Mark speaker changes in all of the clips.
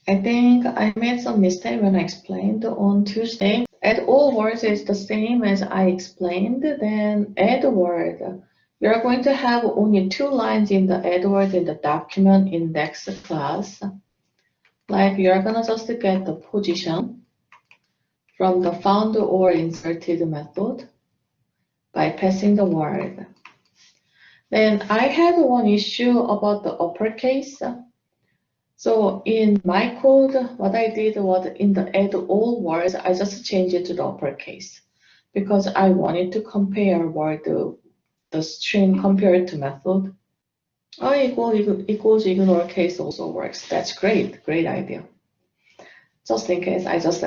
Speaker 1: I think I made some mistake when I explained on Tuesday. addAllWords is the same as I explained, then addWord. You're going to have only 2 lines in the addWord in the document index class. Like you're gonna just get the position from the foundOrInserted method by passing the word. Then I had one issue about the uppercase. So in my code, what I did was in the addAllWords, I just changed it to the uppercase because I wanted to compare word the string compared to method. Oh, equals ignore case also works. That's great, great idea. Just in case, I just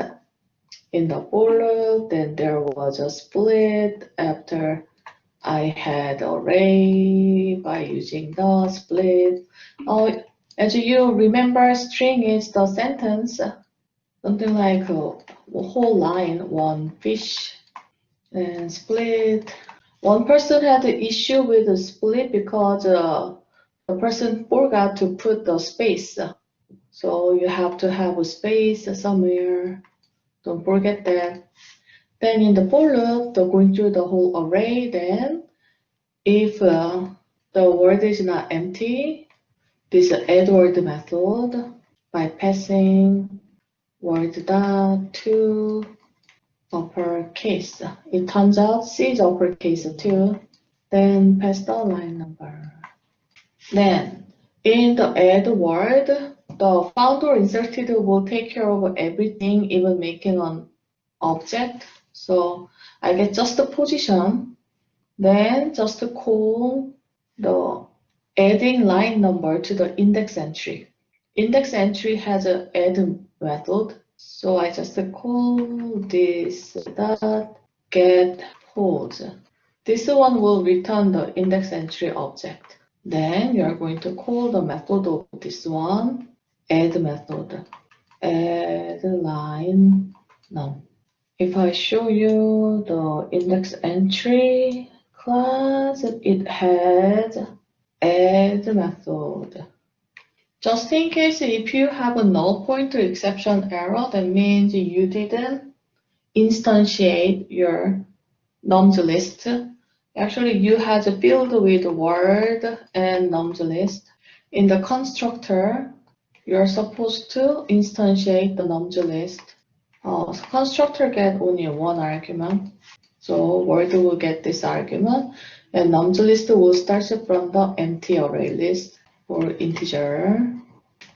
Speaker 1: in the for loop, then there was a split after I had array by using the split. Oh, as you remember, string is the sentence, something like a whole line, one fish, and split. One person had an issue with the split because the person forgot to put the space. So you have to have a space somewhere. Don't forget that. Then in the for loop, going through the whole array, then if the word is not empty, this addWord method by passing word dot to uppercase. It turns out C is uppercase too. Then pass the line number. Then in the addWord, the foundOrInserted will take care of everything, even making an object. So I get just the position, then just call the adding line number to the index entry. Index entry has an add method, so I just call this dot get pose. This one will return the index entry object. Then you're going to call the method of this one, add method, add line num. If I show you the index entry class, it has add method. Just in case if you have a null pointer exception error, that means you didn't instantiate your nums list. Actually, you had a field with word and nums list. In the constructor, you're supposed to instantiate the nums list. Constructor get only one argument, so word will get this argument, and nums list will start from the empty array list for integer.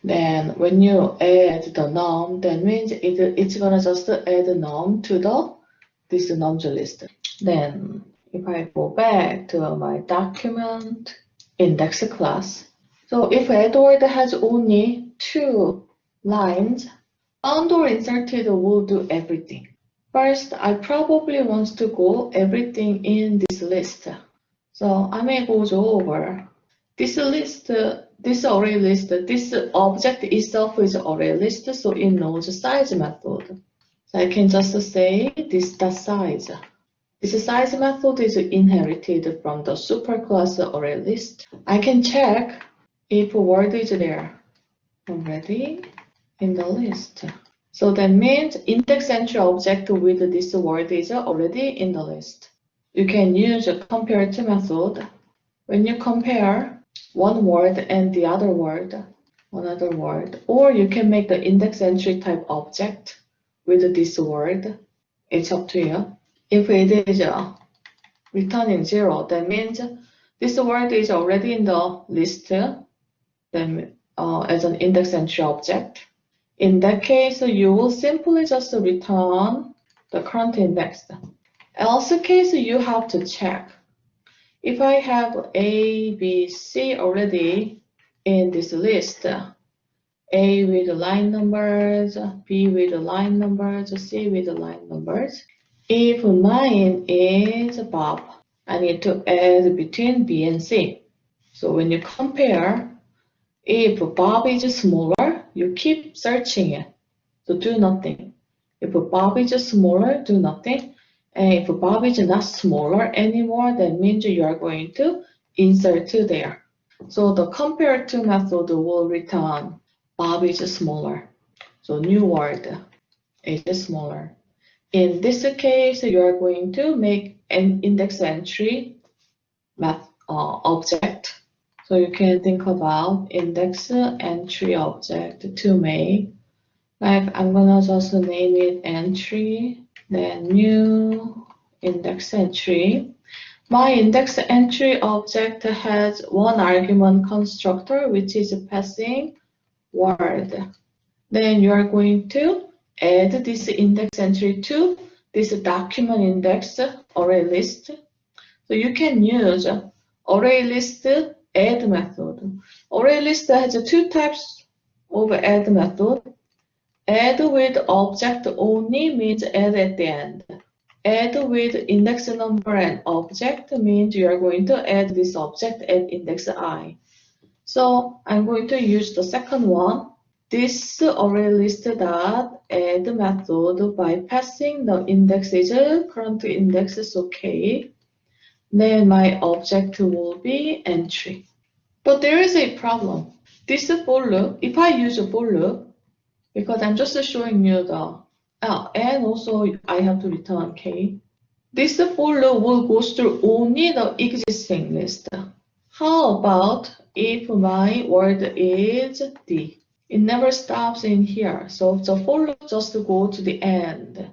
Speaker 1: Then when you add the num, that means it's gonna just add num to this nums list. Then if I go back to my document index class, so if addWord has only 2 lines, foundOrInserted will do everything. First, I probably want to go everything in this list. So I may go over this list, this array list, this object itself is array list, so it knows size method. So I can just say this dot size. This size method is inherited from the superclass array list. I can check if word is there already in the list. So that means index entry object with this word is already in the list. You can use a compare to method. When you compare one word and the other word, another word, or you can make the index entry type object with this word. It's up to you. If it is returning 0, that means this word is already in the list then, as an index entry object. In that case, you will simply just return the current index. Else case, you have to check. If I have A, B, C already in this list, A with the line numbers, B with the line numbers, C with the line numbers. If mine is Bob, I need to add between B and C. So when you compare, if Bob is smaller, you keep searching it. So do nothing. If Bob is smaller, do nothing. And if Bob is not smaller anymore, that means you are going to insert to there. So the compare to method will return Bob is smaller. So new word is smaller. In this case, you are going to make an index entry object. So you can think about index entry object to make. Like I'm gonna just name it entry, then new index entry. My index entry object has one argument constructor, which is passing word. Then you are going to add this index entry to this document index array list. So you can use array list add method. Array list has two types of add method. Add with object only means add at the end. Add with index number and object means you are going to add this object at index I. So I'm going to use the second one. This array list dot add method by passing the index is current index is okay. Then my object will be entry. But there is a problem. This for loop, if I use a for loop, because I'm just showing you the, and also I have to return K. This for loop will go through only the existing list. How about if my word is D? It never stops in here. So the for loop just go to the end.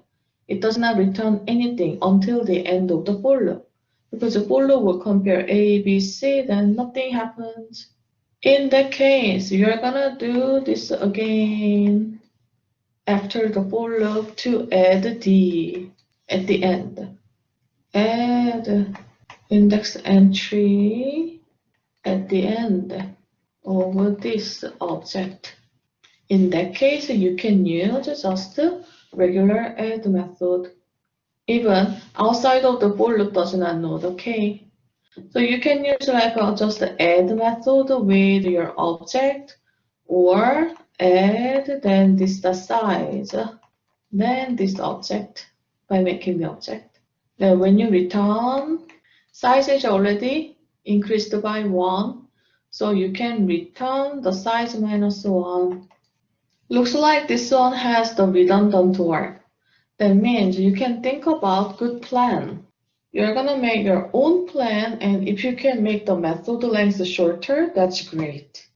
Speaker 1: It does not return anything until the end of the for loop. Because the for loop will compare A, B, C, then nothing happens. In that case, you're gonna do this again after the for loop to add D at the end. Add index entry at the end of this object. In that case, you can use just regular add method. Even outside of the for loop does not know the K. So you can use like just add method with your object, or add then this the size, then this object by making the object. Then when you return, size is already increased by 1. So you can return the size -1. Looks like this one has the redundant work. That means you can think about good plan. You're gonna make your own plan, and if you can make the method length shorter, that's great.